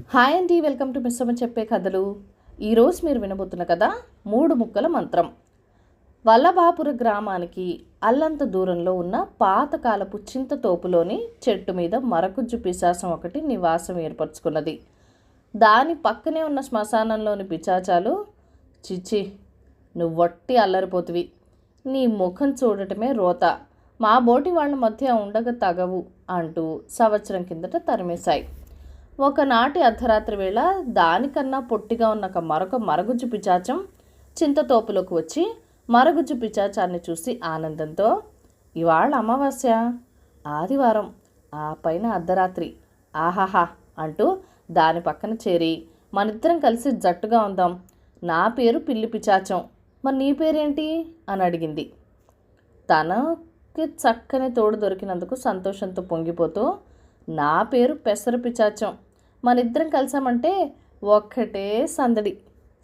Hi అండి, welcome to Missamma చెప్పే కథలు. ఈరోజు మీరు వినబోతున్న కథ మూడు ముక్కల మంత్రం. వల్లభాపుర గ్రామానికి అల్లంత దూరంలో ఉన్న పాతకాలపు చింతతోపులోని చెట్టు మీద మరకుజ్జు పిశాచం ఒకటి నివాసం ఏర్పరచుకున్నది. దాని పక్కనే ఉన్న శ్మశానంలోని పిశాచాలు, చిచ్చి నువ్వొట్టి అల్లరిపోతువి, నీ ముఖం చూడటమే రోత, మా బోటి వాళ్ళ మధ్య ఉండగ తగవు అంటూ సంవత్సరం కిందట తరిమేశాయి. ఒకనాటి అర్ధరాత్రి వేళ దానికన్నా పొట్టిగా ఉన్న మరొక మరగుజ్జు పిశాచం చింతతోపులోకి వచ్చి మరగుజ్జు పిశాచాన్ని చూసి ఆనందంతో, ఇవాళ అమావాస్య, ఆదివారం, ఆ పైన అర్ధరాత్రి, ఆహాహా అంటూ దాని పక్కన చేరి మనిద్దరం కలిసి జట్టుగా ఉందాం, నా పేరు పిల్లి పిశాచం, మరి నీ పేరేంటి అని అడిగింది. తనకి చక్కని తోడు దొరికినందుకు సంతోషంతో పొంగిపోతూ, నా పేరు పెసర పిశాచం, మనిద్దరం కలిసామంటే ఒక్కటే సందడి,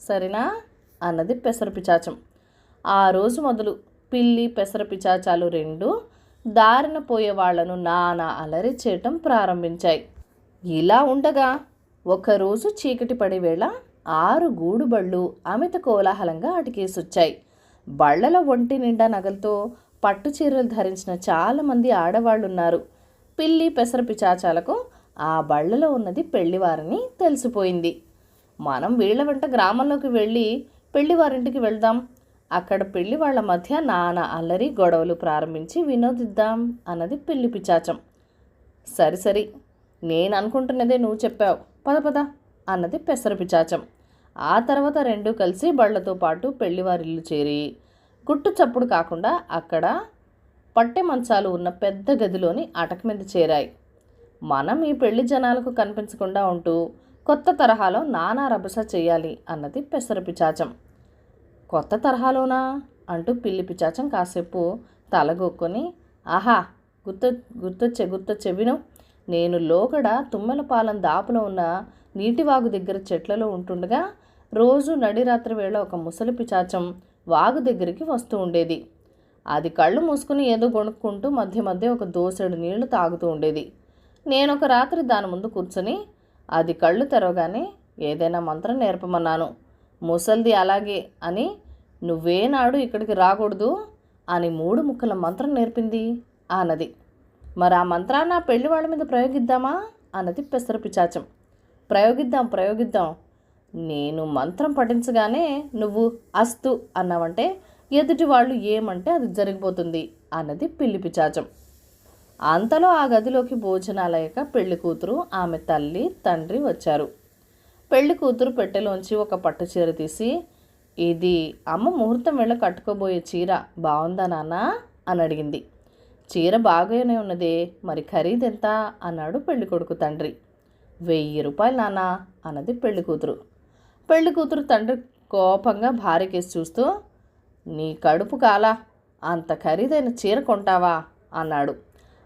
సరేనా అన్నది పెసర పిశాచం. ఆ రోజు మొదలు పిల్లి పెసర పిశాచాలు రెండు దారిన పోయే వాళ్లను నానా అలరి చేయటం ప్రారంభించాయి. ఇలా ఉండగా ఒకరోజు చీకటి పడే వేళ 6 గూడు బళ్ళు అమిత కోలాహలంగా అటికేసొచ్చాయి. బళ్లల ఒంటి నిండా నగలతో పట్టు చీరలు ధరించిన చాలామంది ఆడవాళ్లున్నారు. పిల్లి పెసర పిశాచాలకు ఆ బళ్లలో ఉన్నది పెళ్లివారని తెలిసిపోయింది. మనం వీళ్ల వెంట గ్రామంలోకి వెళ్ళి పెళ్లివారింటికి వెళ్దాం, అక్కడ పెళ్లి వాళ్ళ మధ్య నానా అల్లరి గొడవలు ప్రారంభించి వినోదిద్దాం అన్నది పిల్లి పిశాచం. సరి నేను అనుకుంటున్నదే నువ్వు చెప్పావు, పద పద అన్నది పెసర పిశాచం. ఆ తర్వాత రెండూ కలిసి బళ్లతో పాటు పెళ్లివారిల్లు చేరి గుట్టు చప్పుడు కాకుండా అక్కడ పట్టె మంచాలు ఉన్న పెద్ద గదిలోని అటక మీద చేరాయి. మనం ఈ పెళ్లి జనాలకు కనిపించకుండా ఉంటూ కొత్త తరహాలో నానా రభస చేయాలి అన్నది పెసర పిశాచం. కొత్త తరహాలోనా అంటూ పిల్లి పిశాచం కాసేపు తలగొక్కొని, ఆహా గుర్తొచ్చే విను, నేను లోగడ తుమ్మెలపాలెం దాపులో ఉన్న నీటివాగు దగ్గర చెట్లలో ఉంటుండగా రోజు నడిరాత్రి వేళ ఒక ముసలి పిశాచం వాగు దగ్గరికి వస్తూ ఉండేది. అది కళ్ళు మూసుకుని ఏదో గొణుక్కుంటూ మధ్య మధ్య ఒక దోసెడు నీళ్లు తాగుతూ ఉండేది. నేనొక రాత్రి దాని ముందు కూర్చొని అది కళ్ళు తెరవగానే ఏదైనా మంత్రం నేర్పమన్నాను. ముసల్ది అలాగే అని, నువ్వేనాడు ఇక్కడికి రాకూడదు అని 3 ముక్కల మంత్రం నేర్పింది అన్నది. మరి ఆ మంత్రాన్ని ఆ పెళ్లి వాళ్ళ మీద ప్రయోగిద్దామా అన్నది పెసర పిశాచం. ప్రయోగిద్దాం, నేను మంత్రం పఠించగానే నువ్వు అస్తు అన్నావంటే ఎదుటి వాళ్ళు ఏమంటే అది జరిగిపోతుంది అన్నది పిల్లి పిశాచం. అంతలో ఆ గదిలోకి భోజనాలయ్యాక పెళ్లి కూతురు, ఆమె తల్లి తండ్రి వచ్చారు. పెళ్లి కూతురు పెట్టెలోంచి ఒక పట్టు చీర తీసి, ఇది అమ్మ ముహూర్తం వేళ కట్టుకోబోయే చీర, బాగుందా నాన్న అని అడిగింది. చీర బాగానే ఉన్నదే, మరి ఖరీదెంత అన్నాడు పెళ్లి కొడుకు తండ్రి. 1000 రూపాయలు నాన్న అన్నది పెళ్లి కూతురు. పెళ్లి కూతురు తండ్రి కోపంగా భార్యకేసి చూస్తూ, నీ కడుపు కాలా, అంత ఖరీదైన చీర కొంటావా అన్నాడు.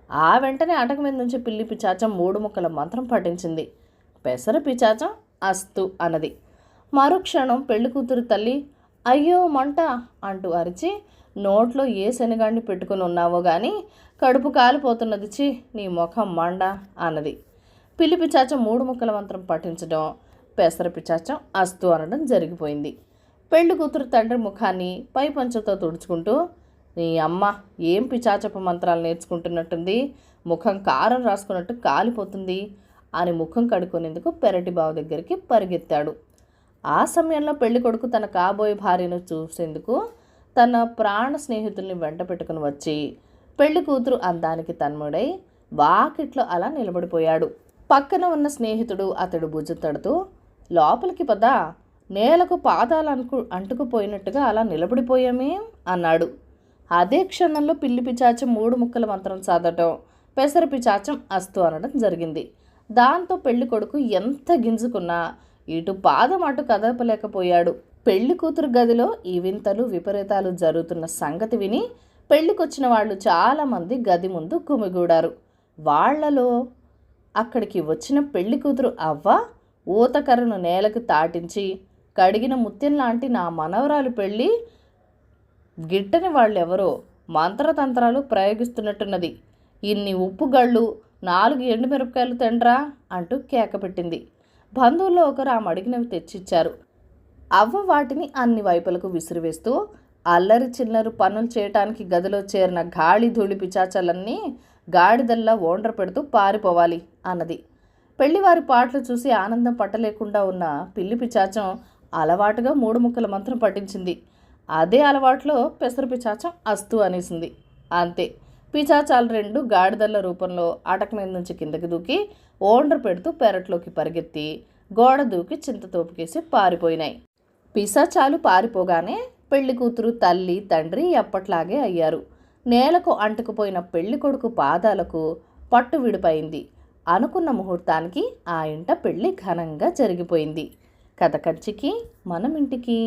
ఆ వెంటనే అటక మీద నుంచి పిల్లి పిశాచం 3 ముక్కల మంత్రం పఠించింది. పెసర పిశాచం అస్తు అన్నది. మరుక్షణం పెళ్లి కూతురు తల్లి, అయ్యో మంట అంటూ అరిచి, నోట్లో ఏ శనగాడిని పెట్టుకుని ఉన్నావో కానీ కడుపు కాలిపోతున్నది, చి నీ ముఖం మండ అన్నది. పిల్లి పిశాచం 3 ముక్కల మంత్రం పఠించడం, పెసర పిశాచం అస్తు అనడం జరిగిపోయింది. పెళ్లి కూతురు తండ్రి ముఖాన్ని పై పంచతో తుడుచుకుంటూ, నీ అమ్మ ఏం పిశాచపు మంత్రాలు నేర్చుకుంటున్నట్టుంది, ముఖం కారం రాసుకున్నట్టు కాలిపోతుంది అని ముఖం కడుక్కునేందుకు పెరటి బావు దగ్గరికి పరిగెత్తాడు. ఆ సమయంలో పెళ్లి కొడుకు తన కాబోయే భార్యను చూసేందుకు తన ప్రాణ స్నేహితుల్ని వెంట పెట్టుకుని వచ్చి పెళ్లి కూతురు అందానికి తన్ముడై వాకిట్లో అలా నిలబడిపోయాడు. పక్కన ఉన్న స్నేహితుడు అతడు భుజం తడుతూ, లోపలికి పదా, నేలకు పాదాలు అంటుకుపోయినట్టుగా అలా నిలబడిపోయామేం అన్నాడు. అదే క్షణంలో పిల్లి పిశాచం 3 ముక్కల మంత్రం చదవటం, పెసర పిశాచం అస్తు అనడం జరిగింది. దాంతో పెళ్లి కొడుకు ఎంత గింజుకున్నా ఇటు పాదం అటు కదపలేకపోయాడు. పెళ్లి కూతురు గదిలో ఈ వింతలు విపరీతాలు జరుగుతున్న సంగతి విని పెళ్లికొచ్చిన వాళ్ళు చాలామంది గది ముందు గుమిగూడారు. వాళ్లలో అక్కడికి వచ్చిన పెళ్లి కూతురు అవ్వ ఊతకర్రను నేలకు తాటించి, కడిగిన ముత్యం లాంటి నా మనవరాలు పెళ్ళి గిట్టని వాళ్ళెవరో మంత్రతంత్రాలు ప్రయోగిస్తున్నట్టున్నది, ఇన్ని ఉప్పు గళ్ళు 4 ఎండుమిరపకాయలు తండ్రా అంటూ కేకపెట్టింది. బంధువుల్లో ఒకరు ఆమె అడిగినవి తెచ్చిచ్చారు. అవ్వ వాటిని అన్ని వైపులకు విసిరివేస్తూ అల్లరి చిల్లరు పనులు చేయటానికి గదిలో చేరిన గాలి ధూళి పిచాచాలన్నీ గాడిదల్లా ఓండ్ర పెడుతూ పారిపోవాలి అన్నది. పెళ్లివారి పాటలు చూసి ఆనందం పట్టలేకుండా ఉన్న పిల్లి పిచాచం అలవాటుగా 3 ముక్కల మంత్రం పఠించింది. అదే అలవాట్లో పెసరు పిచాచం అస్తు అనేసింది. అంతే, పిచాచాలు 2 గాడిదల్ల రూపంలో అటక మీద నుంచి కిందకి దూకి ఓండ్ర పెడుతూ పెరట్లోకి పరిగెత్తి గోడ దూకి చింతతోపుకేసి పారిపోయినాయి. పిశాచాలు పారిపోగానే పెళ్లి కూతురు తల్లి తండ్రి ఎప్పట్లాగే అయ్యారు. నేలకు అంటుకుపోయిన పెళ్లి కొడుకు పాదాలకు పట్టు విడిపోయింది. అనుకున్న ముహూర్తానికి ఆ ఇంట పెళ్లి ఘనంగా జరిగిపోయింది. కథ కంచికి మనం ఇంటికి.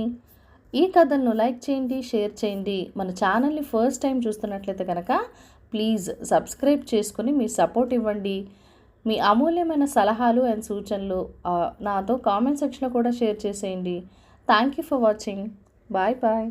ఈ కథను లైక్ చేయండి, షేర్ చేయండి. మన ఛానల్ని ఫస్ట్ టైం చూస్తున్నట్లయితే కనుక ప్లీజ్ సబ్స్క్రైబ్ చేసుకుని మీ సపోర్ట్ ఇవ్వండి. మీ అమూల్యమైన సలహాలు అండ్ సూచనలు నాతో కామెంట్ సెక్షన్లో కూడా షేర్ చేసేయండి. Thank you for watching. Bye bye.